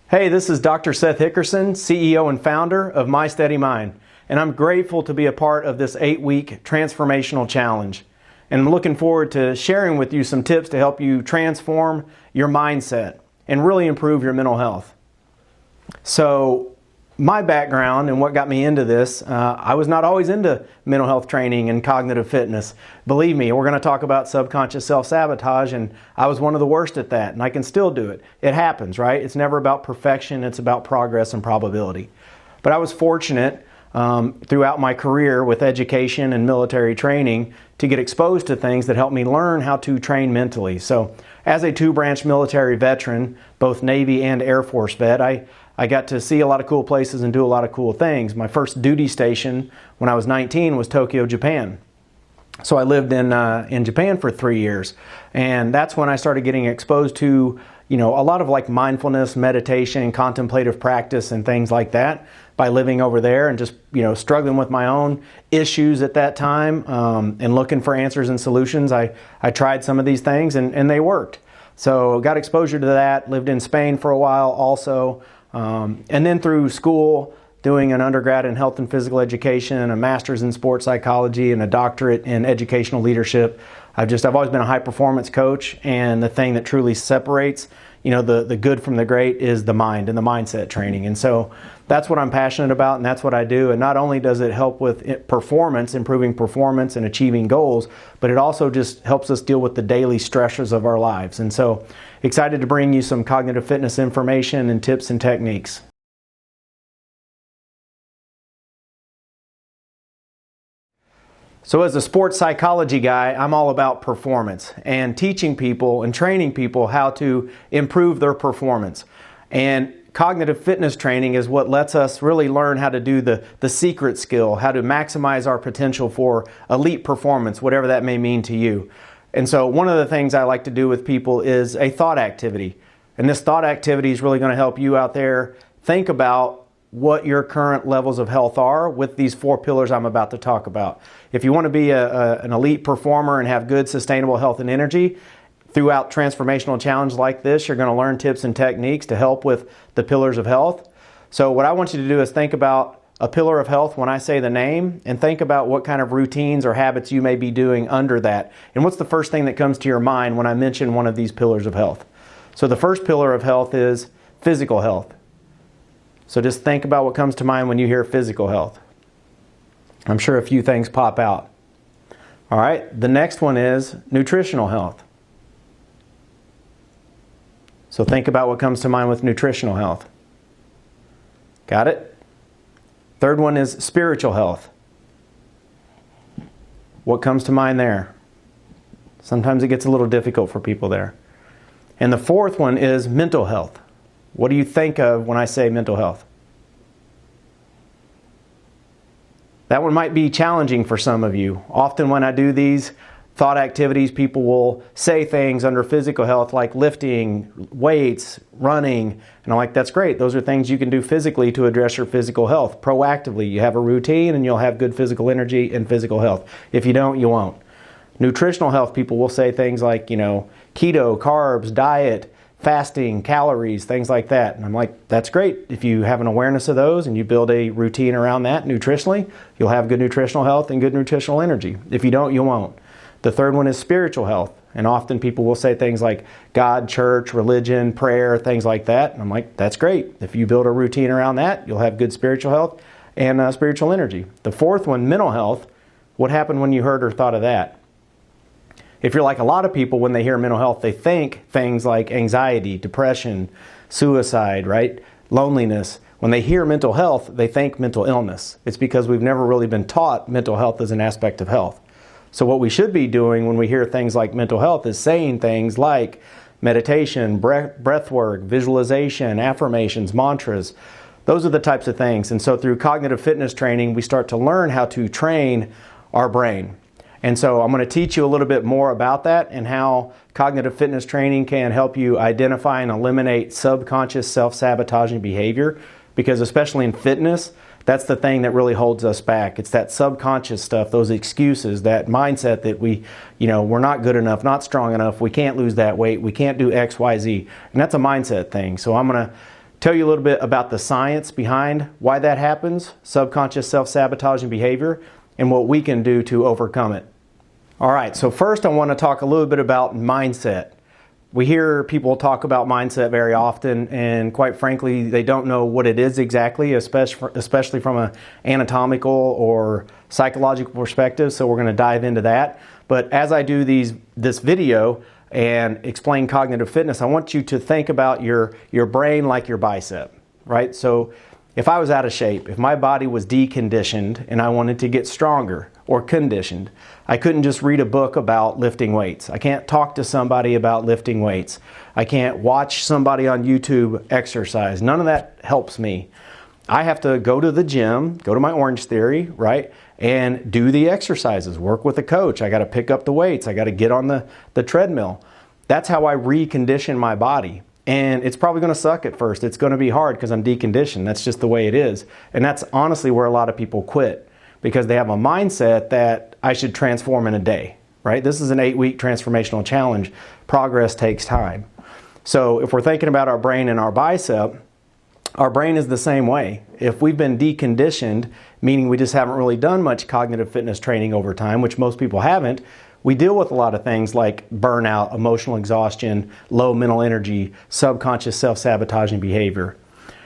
Hey, this is Dr. Seth Hickerson, CEO and founder of My Steady Mind, and I'm grateful to be a part of this 8-week transformational challenge. And I'm looking forward to sharing with you some tips to help you transform your mindset and really improve your mental health. So, my background and what got me into this, I was not always into mental health training and cognitive fitness. Believe me, we're going to talk about subconscious self-sabotage, and I was one of the worst at that, and I can still do it. It happens, right? It's never about perfection, it's about progress and probability. But I was fortunate throughout my career with education and military training to get exposed to things that helped me learn how to train mentally. So as a 2-branch military veteran, both Navy and Air Force vet, I got to see a lot of cool places and do a lot of cool things. My first duty station when I was 19 was Tokyo, Japan. So I lived in Japan for 3 years, and that's when I started getting exposed to, a lot of like mindfulness, meditation, contemplative practice and things like that by living over there and just, struggling with my own issues at that time and looking for answers and solutions. I tried some of these things and they worked. So got exposure to that, lived in Spain for a while also. And then through school, doing an undergrad in health and physical education, a master's in sports psychology, and a doctorate in educational leadership. I've always been a high performance coach, and the thing that truly separates, the good from the great is the mind and the mindset training. And so that's what I'm passionate about, and that's what I do. And not only does it help with performance, improving performance and achieving goals, but it also just helps us deal with the daily stressors of our lives. And so excited to bring you some cognitive fitness information and tips and techniques. So as a sports psychology guy, I'm all about performance and teaching people and training people how to improve their performance. And cognitive fitness training is what lets us really learn how to do the secret skill, how to maximize our potential for elite performance, whatever that may mean to you. And so one of the things I like to do with people is a thought activity. And this thought activity is really going to help you out there think about what your current levels of health are with these 4 pillars I'm about to talk about. If you want to be an elite performer and have good sustainable health and energy, throughout transformational challenges like this, you're going to learn tips and techniques to help with the pillars of health. So what I want you to do is think about a pillar of health when I say the name, and think about what kind of routines or habits you may be doing under that. And what's the first thing that comes to your mind when I mention one of these pillars of health? So the first pillar of health is physical health. So just think about what comes to mind when you hear physical health. I'm sure a few things pop out. All right, the next one is nutritional health. So think about what comes to mind with nutritional health. Got it? Third one is spiritual health. What comes to mind there? Sometimes it gets a little difficult for people there. And the fourth one is mental health. What do you think of when I say mental health? That one might be challenging for some of you. Often when I do these thought activities, people will say things under physical health like lifting, weights, running, and I'm like, that's great. Those are things you can do physically to address your physical health proactively. You have a routine and you'll have good physical energy and physical health. If you don't, you won't. Nutritional health, people will say things like, keto, carbs, diet, fasting, calories, things like that. And I'm like, that's great. If you have an awareness of those and you build a routine around that nutritionally, you'll have good nutritional health and good nutritional energy. If you don't, you won't. The third one is spiritual health. And often people will say things like God, church, religion, prayer, things like that. And I'm like, that's great. If you build a routine around that, you'll have good spiritual health and spiritual energy. The fourth one, mental health. What happened when you heard or thought of that? If you're like a lot of people, when they hear mental health, they think things like anxiety, depression, suicide, right? Loneliness. When they hear mental health, they think mental illness. It's because we've never really been taught mental health as an aspect of health. So what we should be doing when we hear things like mental health is saying things like meditation, breath work, visualization, affirmations, mantras. Those are the types of things. And so through cognitive fitness training, we start to learn how to train our brain. And so I'm going to teach you a little bit more about that and how cognitive fitness training can help you identify and eliminate subconscious self-sabotaging behavior, because especially in fitness, that's the thing that really holds us back. It's that subconscious stuff, those excuses, that mindset that we're not good enough, not strong enough, we can't lose that weight, we can't do X, Y, Z. And that's a mindset thing. So I'm going to tell you a little bit about the science behind why that happens, subconscious self-sabotaging behavior, and what we can do to overcome it. All right, so first I want to talk a little bit about mindset. We hear people talk about mindset very often, and quite frankly, they don't know what it is exactly, especially from an anatomical or psychological perspective, so we're going to dive into that. But as I do this video and explain cognitive fitness, I want you to think about your brain like your bicep, right? So if I was out of shape, if my body was deconditioned and I wanted to get stronger or conditioned, I couldn't just read a book about lifting weights. I can't talk to somebody about lifting weights. I can't watch somebody on YouTube exercise. None of that helps me. I have to go to the gym, go to my Orange Theory, right? And do the exercises, work with a coach. I got to pick up the weights. I got to get on the treadmill. That's how I recondition my body. And it's probably going to suck at first. It's going to be hard because I'm deconditioned. That's just the way it is. And that's honestly where a lot of people quit, because they have a mindset that I should transform in a day, right? This is an 8-week transformational challenge. Progress takes time. So if we're thinking about our brain and our bicep, our brain is the same way. If we've been deconditioned, meaning we just haven't really done much cognitive fitness training over time, which most people haven't, we deal with a lot of things like burnout, emotional exhaustion, low mental energy, subconscious self-sabotaging behavior.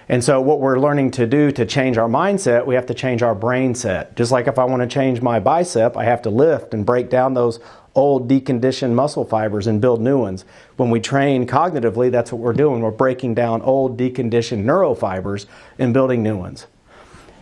And so what we're learning to do to change our mindset, we have to change our brain set. Just like if I want to change my bicep, I have to lift and break down those old deconditioned muscle fibers and build new ones. When we train cognitively, that's what we're doing. We're breaking down old deconditioned neurofibers and building new ones.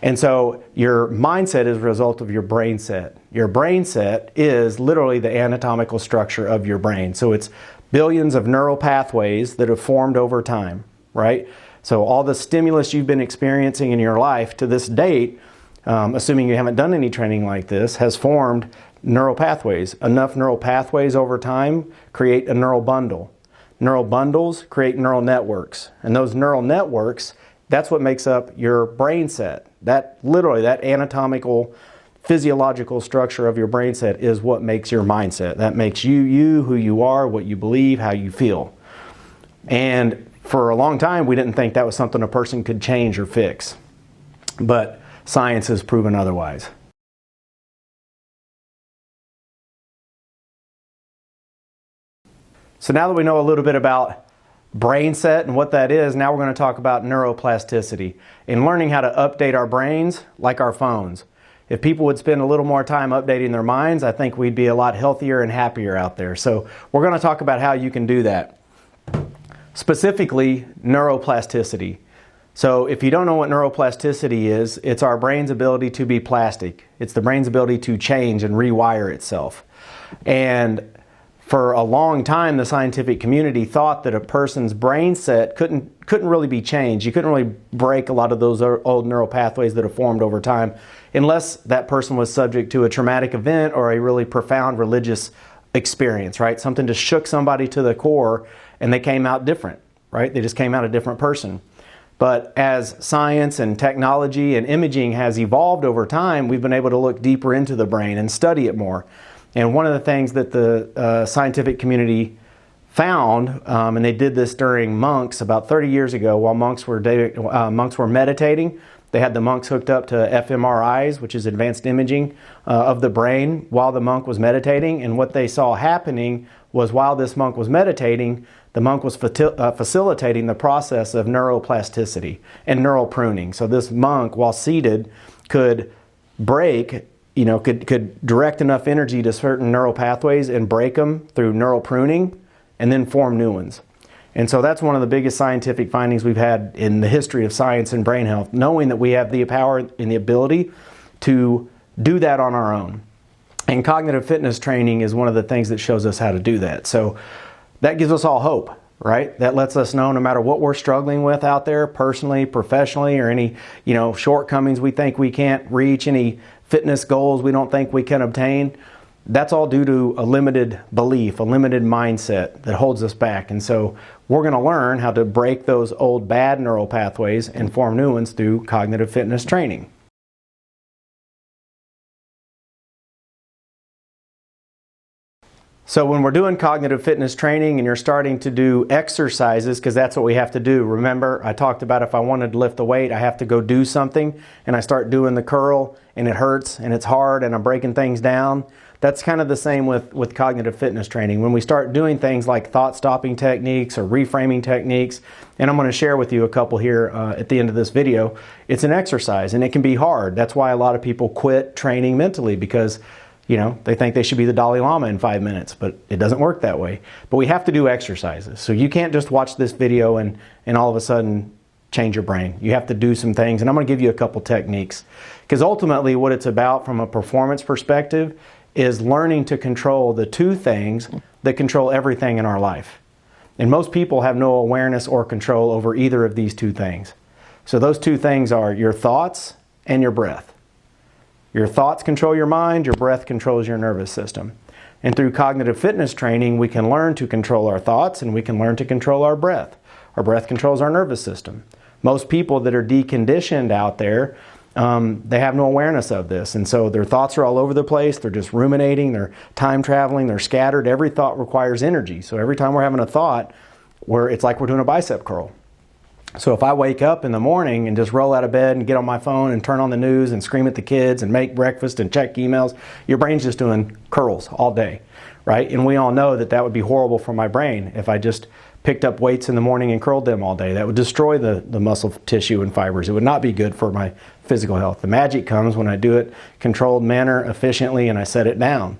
And so your mindset is a result of your brain set. Your brain set is literally the anatomical structure of your brain. So it's billions of neural pathways that have formed over time, right? So all the stimulus you've been experiencing in your life to this date, assuming you haven't done any training like this, has formed neural pathways. Enough neural pathways over time create a neural bundle. Neural bundles create neural networks. And those neural networks, that's what makes up your brain set. That literally, that anatomical, physiological structure of your brain set is what makes your mindset. That makes you, who you are, what you believe, how you feel. And for a long time, we didn't think that was something a person could change or fix. But science has proven otherwise. So now that we know a little bit about brain set and what that is, now we're going to talk about neuroplasticity and learning how to update our brains like our phones. If people would spend a little more time updating their minds, I think we'd be a lot healthier and happier out there. So we're going to talk about how you can do that. Specifically, neuroplasticity. So if you don't know what neuroplasticity is, it's our brain's ability to be plastic. It's the brain's ability to change and rewire itself. And for a long time, the scientific community thought that a person's brain set couldn't really be changed. You couldn't really break a lot of those old neural pathways that have formed over time unless that person was subject to a traumatic event or a really profound religious experience, right? Something just shook somebody to the core and they came out different, right? They just came out a different person. But as science and technology and imaging has evolved over time, we've been able to look deeper into the brain and study it more. And one of the things that the scientific community found, and they did this during monks about 30 years ago while monks were meditating. They had the monks hooked up to fMRIs, which is advanced imaging of the brain, while the monk was meditating. And what they saw happening was while this monk was meditating, the monk was facilitating the process of neuroplasticity and neural pruning. So this monk, while seated, could break, could direct enough energy to certain neural pathways and break them through neural pruning and then form new ones. And so that's one of the biggest scientific findings we've had in the history of science and brain health, knowing that we have the power and the ability to do that on our own. And cognitive fitness training is one of the things that shows us how to do that. So that gives us all hope, right? That lets us know no matter what we're struggling with out there, personally, professionally, or any, shortcomings we think we can't reach, any fitness goals we don't think we can obtain, that's all due to a limited belief, a limited mindset that holds us back. And so we're going to learn how to break those old bad neural pathways and form new ones through cognitive fitness training. So when we're doing cognitive fitness training and you're starting to do exercises, because that's what we have to do. Remember, I talked about if I wanted to lift the weight, I have to go do something, and I start doing the curl and it hurts and it's hard and I'm breaking things down. That's kind of the same with cognitive fitness training. When we start doing things like thought-stopping techniques or reframing techniques, and I'm going to share with you a couple here at the end of this video, it's an exercise and it can be hard. That's why a lot of people quit training mentally, because they think they should be the Dalai Lama in 5 minutes, but it doesn't work that way. But we have to do exercises. So you can't just watch this video and all of a sudden change your brain. You have to do some things, and I'm going to give you a couple techniques. Because ultimately what it's about from a performance perspective is learning to control the two things that control everything in our life. And most people have no awareness or control over either of these two things. So those two things are your thoughts and your breath. Your thoughts control your mind, your breath controls your nervous system. And through cognitive fitness training, we can learn to control our thoughts and we can learn to control our breath. Our breath controls our nervous system. Most people that are deconditioned out there, they have no awareness of this. And so their thoughts are all over the place. They're just ruminating, they're time traveling, they're scattered. Every thought requires energy. So every time we're having a thought, it's like we're doing a bicep curl. So if I wake up in the morning and just roll out of bed and get on my phone and turn on the news and scream at the kids and make breakfast and check emails, your brain's just doing curls all day, right? And we all know that that would be horrible for my brain if I just picked up weights in the morning and curled them all day. That would destroy the muscle tissue and fibers. It would not be good for my physical health. The magic comes when I do it controlled manner, efficiently, and I set it down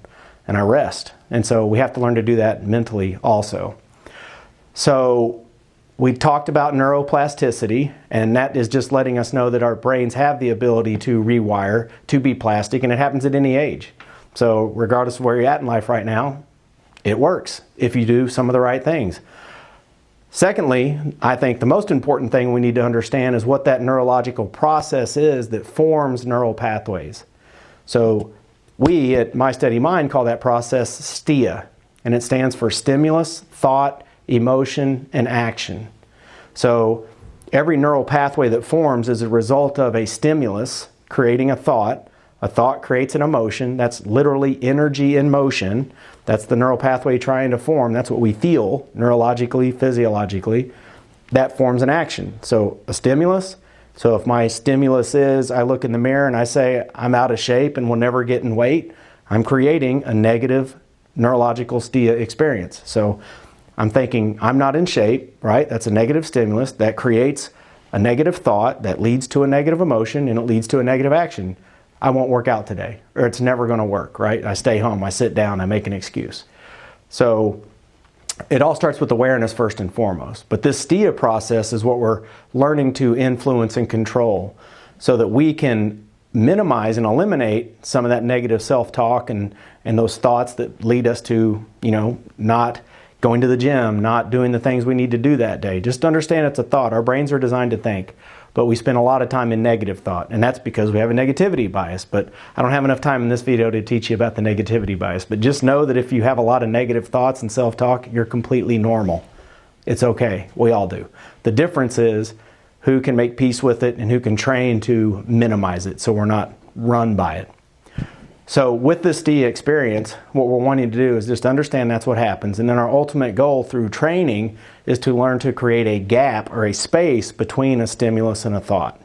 and I rest. And so we have to learn to do that mentally also. So we talked about neuroplasticity, and that is just letting us know that our brains have the ability to rewire, to be plastic, and it happens at any age. So regardless of where you're at in life right now, it works if you do some of the right things. Secondly, I think the most important thing we need to understand is what that neurological process is that forms neural pathways. So we at My Steady Mind call that process STIA, and it stands for stimulus, thought, emotion, and action. So every neural pathway that forms is a result of a stimulus creating a thought creates an emotion. That's literally energy in motion. That's the neural pathway trying to form. That's what we feel neurologically, physiologically. That forms an action. So a stimulus. So if my stimulus is I look in the mirror and I say I'm out of shape and will never get in weight, I'm creating a negative neurological STIA experience. So I'm thinking I'm not in shape, right? That's a negative stimulus. That creates a negative thought that leads to a negative emotion, and it leads to a negative action. I won't work out today, or it's never going to work, right? I stay home, I sit down, I make an excuse. So it all starts with awareness first and foremost. But this STIA process is what we're learning to influence and control so that we can minimize and eliminate some of that negative self-talk and those thoughts that lead us to, not going to the gym, not doing the things we need to do that day. Just understand it's a thought. Our brains are designed to think. But we spend a lot of time in negative thought, and that's because we have a negativity bias. But I don't have enough time in this video to teach you about the negativity bias. But just know that if you have a lot of negative thoughts and self-talk, you're completely normal. It's okay. We all do. The difference is who can make peace with it and who can train to minimize it so we're not run by it. So with this STIA experience, what we're wanting to do is just understand that's what happens. And then our ultimate goal through training is to learn to create a gap or a space between a stimulus and a thought.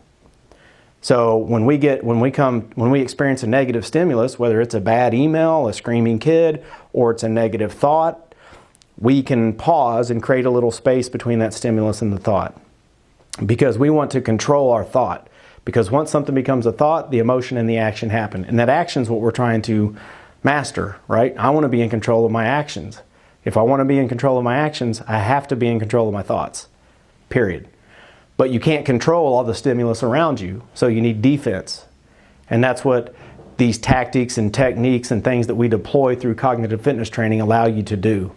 So when we experience a negative stimulus, whether it's a bad email, a screaming kid, or it's a negative thought, we can pause and create a little space between that stimulus and the thought. Because we want to control our thought. Because once something becomes a thought, the emotion and the action happen. And that action is what we're trying to master, right? I want to be in control of my actions. If I want to be in control of my actions, I have to be in control of my thoughts, period. But you can't control all the stimulus around you, so you need defense. And that's what these tactics and techniques and things that we deploy through cognitive fitness training allow you to do.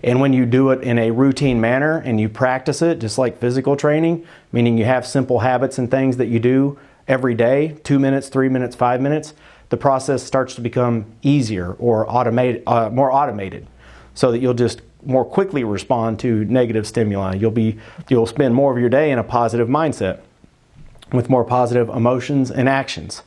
And when you do it in a routine manner and you practice it, just like physical training, meaning you have simple habits and things that you do every day, 2 minutes, 3 minutes, 5 minutes, the process starts to become easier or more automated so that you'll just more quickly respond to negative stimuli. You'll spend more of your day in a positive mindset with more positive emotions and actions.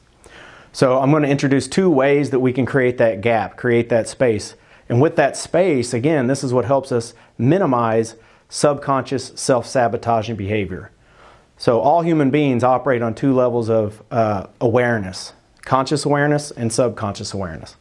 So I'm going to introduce 2 ways that we can create that gap, create that space. And with that space, again, this is what helps us minimize subconscious self-sabotaging behavior. So all human beings operate on two levels of awareness: conscious awareness and subconscious awareness.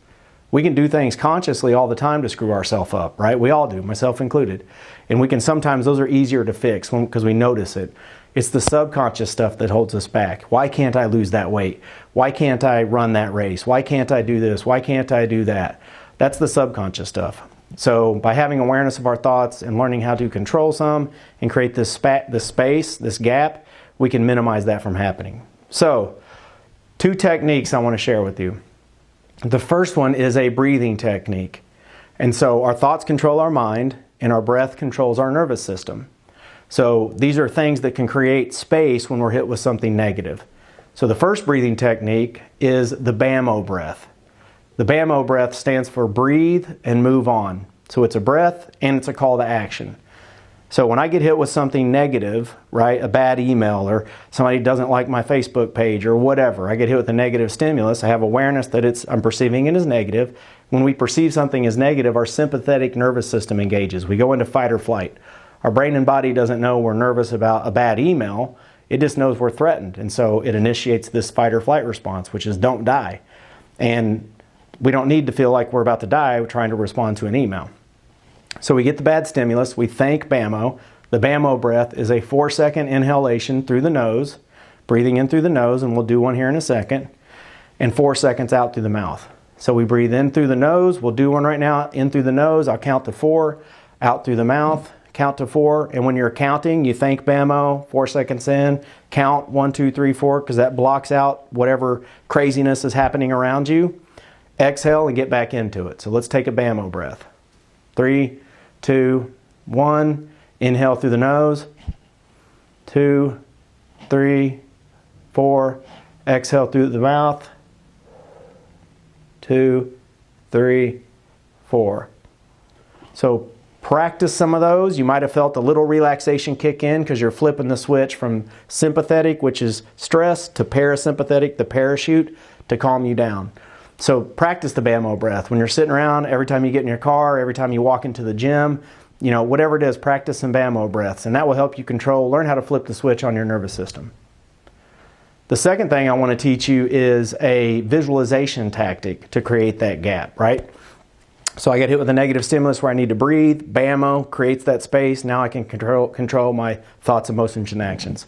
We can do things consciously all the time to screw ourselves up, right? We all do, myself included. And we can sometimes, those are easier to fix because we notice it. It's the subconscious stuff that holds us back. Why can't I lose that weight? Why can't I run that race? Why can't I do this? Why can't I do that? That's the subconscious stuff. So by having awareness of our thoughts and learning how to control some and create this space, this gap, we can minimize that from happening. So, 2 techniques I want to share with you. The first one is a breathing technique. And so our thoughts control our mind and our breath controls our nervous system. So these are things that can create space when we're hit with something negative. So the first breathing technique is the Bammo Breath. The Bammo Breath stands for breathe and move on. So it's a breath and it's a call to action. So when I get hit with something negative, right, a bad email or somebody doesn't like my Facebook page or whatever, I get hit with a negative stimulus, I have awareness that I'm perceiving it as negative. When we perceive something as negative, our sympathetic nervous system engages. We go into fight or flight. Our brain and body doesn't know we're nervous about a bad email. It just knows we're threatened. And so it initiates this fight or flight response, which is don't die. And we don't need to feel like we're about to die trying to respond to an email. So we get the bad stimulus, we thank Bammo. The Bammo breath is a 4-second inhalation through the nose, breathing in through the nose, and we'll do one here in a second, and 4 seconds out through the mouth. So we breathe in through the nose, we'll do one right now, in through the nose, I'll count to 4, out through the mouth, count to 4, and when you're counting, you thank Bammo, 4 seconds in, count 1, 2, 3, 4, because that blocks out whatever craziness is happening around you. Exhale and get back into it. So let's take a Bammo breath. 3, 2, 1. Inhale through the nose. 2, 3, 4. Exhale through the mouth. 2, 3, 4. So practice some of those. You might have felt a little relaxation kick in because you're flipping the switch from sympathetic, which is stress, to parasympathetic, the parachute, to calm you down. So practice the Bammo breath. When you're sitting around, every time you get in your car, every time you walk into the gym, whatever it is, practice some Bammo breaths. And that will help you learn how to flip the switch on your nervous system. The second thing I want to teach you is a visualization tactic to create that gap, right? So I get hit with a negative stimulus where I need to breathe. Bammo creates that space. Now I can control my thoughts, emotions, and actions.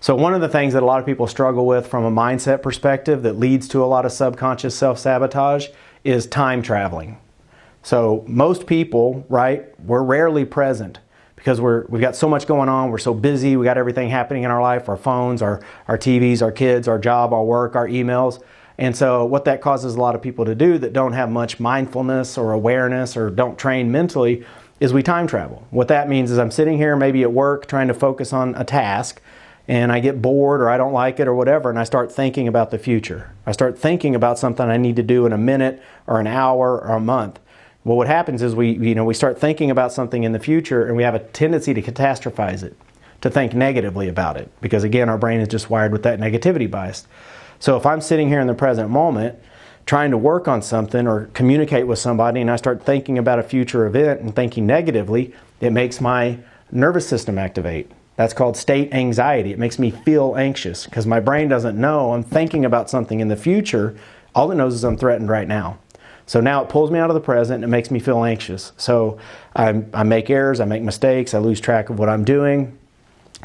So one of the things that a lot of people struggle with from a mindset perspective that leads to a lot of subconscious self-sabotage is time traveling. So most people, right, we're rarely present because we've got so much going on, we're so busy, we got everything happening in our life, our phones, our TVs, our kids, our job, our work, our emails. And so what that causes a lot of people to do that don't have much mindfulness or awareness or don't train mentally is we time travel. What that means is I'm sitting here maybe at work trying to focus on a task, and I get bored or I don't like it or whatever, and I start thinking about the future. I start thinking about something I need to do in a minute or an hour or a month. Well, what happens is we start thinking about something in the future, and we have a tendency to catastrophize it, to think negatively about it, because again, our brain is just wired with that negativity bias. So if I'm sitting here in the present moment trying to work on something or communicate with somebody, and I start thinking about a future event and thinking negatively, it makes my nervous system activate. That's called state anxiety. It makes me feel anxious because my brain doesn't know I'm thinking about something in the future. All it knows is I'm threatened right now. So now it pulls me out of the present and it makes me feel anxious. So I make errors, I make mistakes, I lose track of what I'm doing.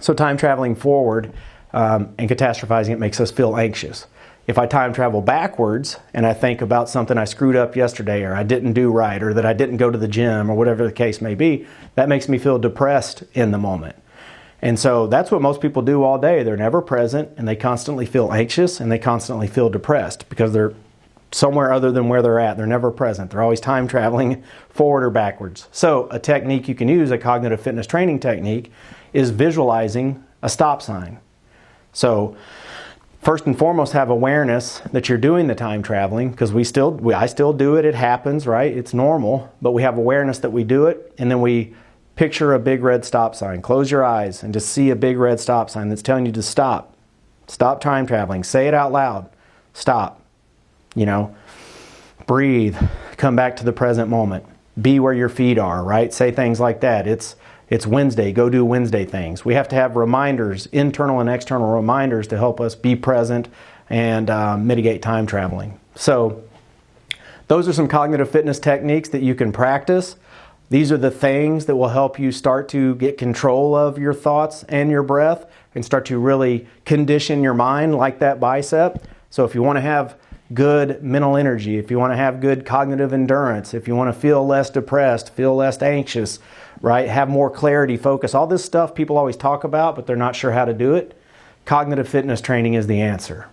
So time traveling forward and catastrophizing it makes us feel anxious. If I time travel backwards and I think about something I screwed up yesterday or I didn't do right or that I didn't go to the gym or whatever the case may be, that makes me feel depressed in the moment. And so that's what most people do all day. They're never present and they constantly feel anxious and they constantly feel depressed because they're somewhere other than where they're at. They're never present. They're always time traveling forward or backwards. So a technique you can use, a cognitive fitness training technique, is visualizing a stop sign. So first and foremost, have awareness that you're doing the time traveling because I still do it. It happens, right? It's normal, but we have awareness that we do it, and then we picture a big red stop sign. Close your eyes and just see a big red stop sign that's telling you to stop. Stop time traveling. Say it out loud. Stop. Breathe. Come back to the present moment. be where your feet are, right? Say things like that. It's Wednesday, go do Wednesday things. We have to have reminders, internal and external reminders, to help us be present and mitigate time traveling. So those are some cognitive fitness techniques that you can practice. These are the things that will help you start to get control of your thoughts and your breath and start to really condition your mind like that bicep. So if you want to have good mental energy, if you want to have good cognitive endurance, if you want to feel less depressed, feel less anxious, right? Have more clarity, focus, all this stuff people always talk about, but they're not sure how to do it. Cognitive fitness training is the answer.